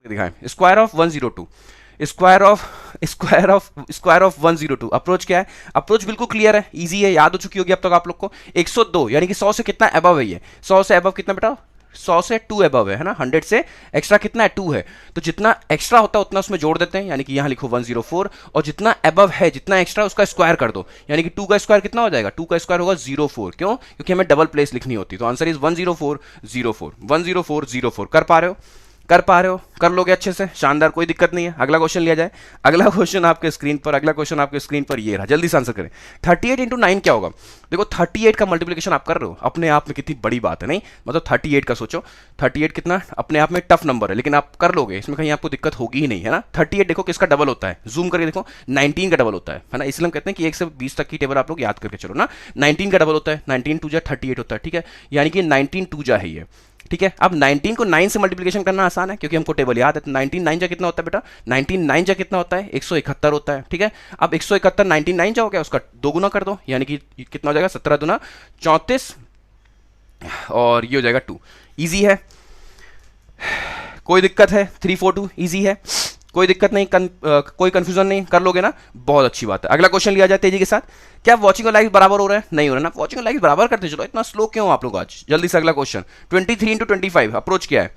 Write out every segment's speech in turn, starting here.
दिखाएं, square of 102, square of 102। Approach क्या है? अप्रोच बिल्कुल क्लियर है, इजी है, याद हो चुकी होगी अब तक आप लोग को। 102 यानी कि 100 से कितना अबव है ये? 100 से अबव कितना बेटा? 100 से 2 अबव है ना। 100 से एक्स्ट्रा कितना है? 2 है। तो जितना एक्स्ट्रा होता है उतना उसमें जोड़ देते हैं, यानी कि यहां लिखो 104, और जितना अबव है, जितना एक्स्ट्रा उसका स्क्वायर कर दो, यानी कि 2 का स्क्वायर कितना हो जाएगा? 2 का स्क्वायर होगा 04। क्यों? क्योंकि हमें डबल प्लेस लिखनी होती है। तो आंसर इज 10404, 10404। कर पा रहे हो? कर पा रहे हो? कर लोगे अच्छे से, शानदार, कोई दिक्कत नहीं है। अगला क्वेश्चन लिया जाए। अगला क्वेश्चन आपके स्क्रीन पर, ये रहा, जल्दी से आंसर करें। 38 इंटू 9 क्या होगा? देखो 38 का मल्टीप्लिकेशन आप कर रहे हो, अपने आप में कितनी बड़ी बात है, नहीं मतलब 38 का सोचो, 38 कितना अपने आप में टफ नंबर है, लेकिन आप कर लोगे, इसमें कहीं आपको दिक्कत होगी ही नहीं, है ना। 38 देखो किसका डबल होता है, जूम करके देखो, 19 का डबल होता है ना। इसलिए हम कहते हैं कि 1 से 20 तक की टेबल आप लोग याद करके चलो ना। 19 का डबल होता है, 19 2 जा 38 होता है, ठीक है, यानी कि 19 2 जा है ये, ठीक है। अब 19 को 9 से मल्टीप्लिकेशन करना आसान है क्योंकि हमको टेबल याद है। तो 19 9 जा कितना होता है बेटा? 19 9 जा कितना होता है? 171 होता है, ठीक है। अब 171 19 9 जा हो गया, उसका 2 गुना कर दो, यानी कि कितना हो जाएगा? 17 दूना 34, और ये हो जाएगा 2। इजी है, कोई दिक्कत है? 342 इजी है, कोई दिक्कत नहीं, कोई कंफ्यूजन नहीं, कर लोगे ना, बहुत अच्छी बात है। अगला क्वेश्चन लिया जाए तेजी के साथ। क्या वॉचिंग और लाइक बराबर हो रहा है? नहीं हो रहा ना। वॉचिंग और लाइक बराबर करते चलो, इतना स्लो क्यों आप लोग आज? जल्दी से अगला क्वेश्चन। 23 इंटू 25 अप्रोच क्या है?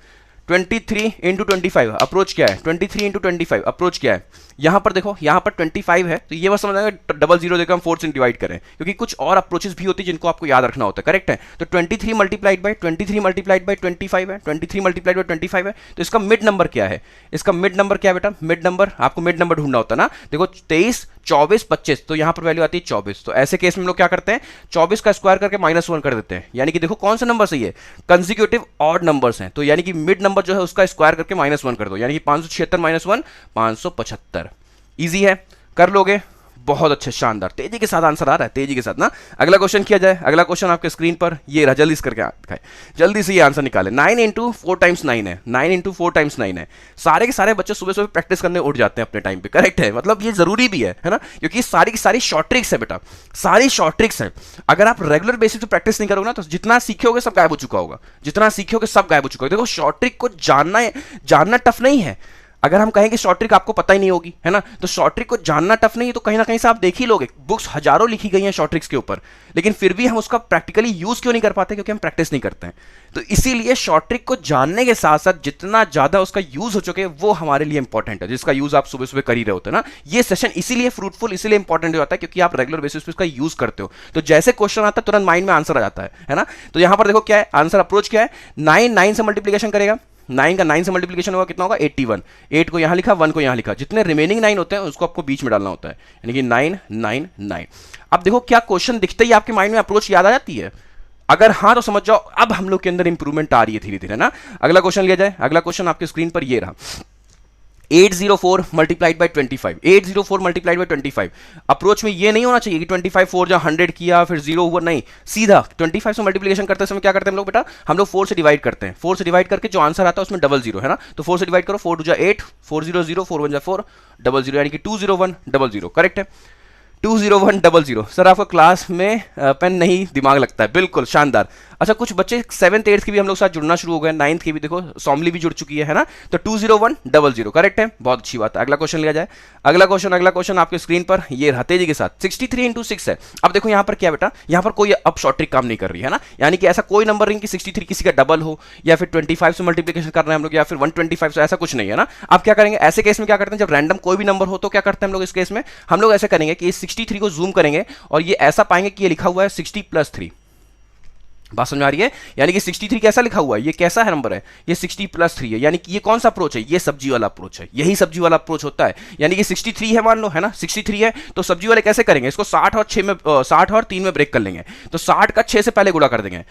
23 इंटू 25 अप्रोच क्या है? 23 इंटू 25 अप्रोच क्या है? यहां पर देखो, यहां पर 25 है, तो ये बस समझ आएगा, डबल जीरो देकर हम 4 से डिवाइड करें, क्योंकि कुछ और अप्रोचेस भी होती है जिनको आपको याद रखना होता है, करेक्ट है। तो 23 मल्टीप्लाइड बाई 25 है, 23 मल्टीप्लाइड बाई 25 है, तो इसका मिड नंबर क्या है? इसका मिड नंबर क्या है बेटा? मिड नंबर, आपको मिड नंबर ढूंढना होता है ना। देखो 23 24 25, तो यहां पर वैल्यू आती है 24। तो ऐसे केस में हम लोग क्या करते हैं? 24 का स्क्वायर करके -1 कर देते हैं, यानी कि देखो कौन सा नंबर सही है? कंसेक्यूटिव ऑड नंबर्स हैं, तो यानी कि मिड नंबर जो है उसका स्क्वायर करके -1 कर दो, यानी कि 576 -1 575। इजी है, कर लोगे, बहुत अच्छे, शानदार, तेजी के साथ आंसर आ रहा है, तेजी के साथ ना। अगला क्वेश्चन किया जाए। अगला क्वेश्चन आपके स्क्रीन पर ये रहा, जल्दी से करके दिखाए, जल्दी से ये आंसर निकाले। 9 इंटू 4 टाइम्स 9 है, 9 इंटू 4 टाइम्स 9 है। सारे के सारे बच्चे सुबह सुबह प्रैक्टिस करने उठ जाते हैं अपने टाइम पे, करेक्ट है, मतलब ये जरूरी भी है ना, क्योंकि सारी की सारी शॉर्ट ट्रिक्स है बेटा, सारी शॉर्ट ट्रिक्स है। अगर आप रेगुलर बेसिस पे प्रैक्टिस नहीं करोगे ना, तो जितना सीखोगे सब गायब हो चुका होगा, जितना सीखोगे सब गायब हो चुका होगा। देखो शॉर्ट ट्रिक को जानना टफ नहीं है। अगर हम कहें कि शॉर्ट ट्रिक आपको पता ही नहीं होगी, है ना, तो शॉर्ट ट्रिक को जानना टफ नहीं है, तो कहीं ना कहीं से आप देख ही लोगे, बुक्स हजारों लिखी गई हैं शॉर्ट ट्रिक्स के ऊपर, लेकिन फिर भी हम उसका प्रैक्टिकली यूज क्यों नहीं कर पाते? क्योंकि हम प्रैक्टिस नहीं करते हैं। तो इसीलिए शॉर्ट ट्रिक को जानने के साथ साथ जितना ज्यादा उसका यूज हो चुके वो हमारे लिए इंपॉर्टेंट है, जिसका यूज आप सुबह सुबह कर ही रहे होते हैं ना। ये सेशन इसीलिए फ्रूटफुल, इसीलिए इंपॉर्टेंट हो जाता है क्योंकि आप रेगुलर बेसिस पे इसका यूज करते हो। तो जैसे क्वेश्चन आता है तुरंत माइंड में आंसर आ जाता है ना। तो यहां पर देखो क्या है आंसर, अप्रोच क्या है? 9 से मल्टीप्लीकेशन करेगा, 9 का 9 से मल्टीप्लिकेशन होगा, कितना होगा? 81। 8 को यहां लिखा, 1 को यहां लिखा, जितने रिमेनिंग 9 होते हैं उसको आपको बीच में डालना होता है, यानी कि 9 9 9। अब देखो क्या क्वेश्चन दिखते ही आपके माइंड में अप्रोच याद आ जाती है? अगर हाँ तो समझ जाओ अब हम लोग के अंदर इंप्रूवमेंट आ रही है धीरे धीरे ना। अगला क्वेश्चन लिया जाए। अगला क्वेश्चन आपके स्क्रीन पर ये रहा, 804 multiplied by 25, 804 multiplied by 25। Approach में ये नहीं होना चाहिए कि 25 4 जा 100 किया फिर 0 हुआ, नहीं, सीधा 25 से मल्टीप्लिकेशन करते समय क्या करते हैं हम लोग बेटा? हम लोग 4 से डिवाइड करते हैं, 4 से डिवाइड करके जो आंसर आता है उसमें डबल जीरो है ना, तो 4 से डिवाइड करो, 4 2 जा 8, 4 0 0, 4 1 जा 4, डबल जीरो, यानी कि 201 00, करेक्ट है, 201 00। सर आपको क्लास में पेन नहीं दिमाग लगता है, बिल्कुल शानदार। अच्छा कुछ बच्चे 7th 8th की भी हम लोग साथ जुड़ना शुरू हो गए, 9th की भी देखो सौमली भी जुड़ चुकी है ना। तो 201 00, करेक्ट है, बहुत अच्छी बात है। अगला क्वेश्चन लिया जाए। अगला क्वेश्चन आपके स्क्रीन पर ये रहा, तेजी के साथ 63 इंटू 6 है। अब देखो यहाँ पर क्या बेटा, यहाँ पर कोई अब शॉर्ट ट्रिक काम नहीं कर रही है ना, यानी कि ऐसा कोई नंबर नहीं कि 63 किसी का डबल हो, या फिर 25 से मल्टीप्लिकेशन कर रहे हैं हम लोग, या फिर 125 से, ऐसा कुछ नहीं है ना। आप क्या करेंगे ऐसे केस में? क्या करते हैं जब रैंडम कोई भी नंबर हो तो क्या करते हैं हम लोग इस केस में? हम लोग ऐसे करेंगे कि 63 को जूम करेंगे और ये ऐसा पाएंगे कि ये लिखा हुआ है 60 + 3। बात समझ आ रही है? यानी कि 63 कैसा लिखा हुआ है, ये कैसा है नंबर है? ये 60 + 3 है, यानी कि ये कौन सा अप्रोच है? ये सब्जी वाला अप्रोच है, यही सब्जी वाला अप्रोच होता है। यानी कि 63 है मान लो, है ना, 63 है, तो सब्जी वाले कैसे करेंगे इसको? 60 और 3 में ब्रेक कर लेंगे, तो 60 का 6 से पहले गुणा कर देंगे,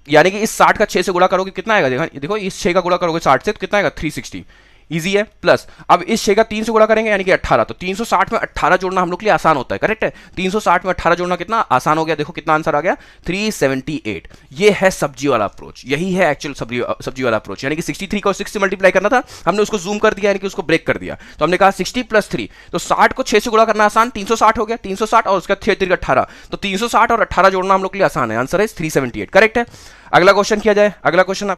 यानी कि इस 60 का 6 से गुणा करोगे कितना आएगा? देखो इस 6 का गुणा करोगे 60 से तो कितना आएगा? 360। इजी है। प्लस अब इस 6 का 3 से गुणा करेंगे यानी कि 18, तो 360 में 18 जोड़ना हम लोग के लिए आसान होता है, करेक्ट है। 360 में 18 जोड़ना कितना आसान हो गया, देखो कितना आंसर आ गया 378। ये है सब्जी वाला अप्रोच, यही है एक्चुअल सब्जी वाला अप्रोच। यानी कि 63 को 6 से मल्टीप्लाई करना था, हमने उसको जूम कर दिया, यानी कि उसको ब्रेक कर दिया। तो हमने कहा 60 + 3, तो 60 को 6 से गुणा करना आसान, 360 हो गया, 360 और उसका 3 3 18, तो 360 और 18 जोड़ना हम लोग के लिए आसान है। आंसर है 378, करेक्ट है। अगला क्वेश्चन किया जाए। अगला क्वेश्चन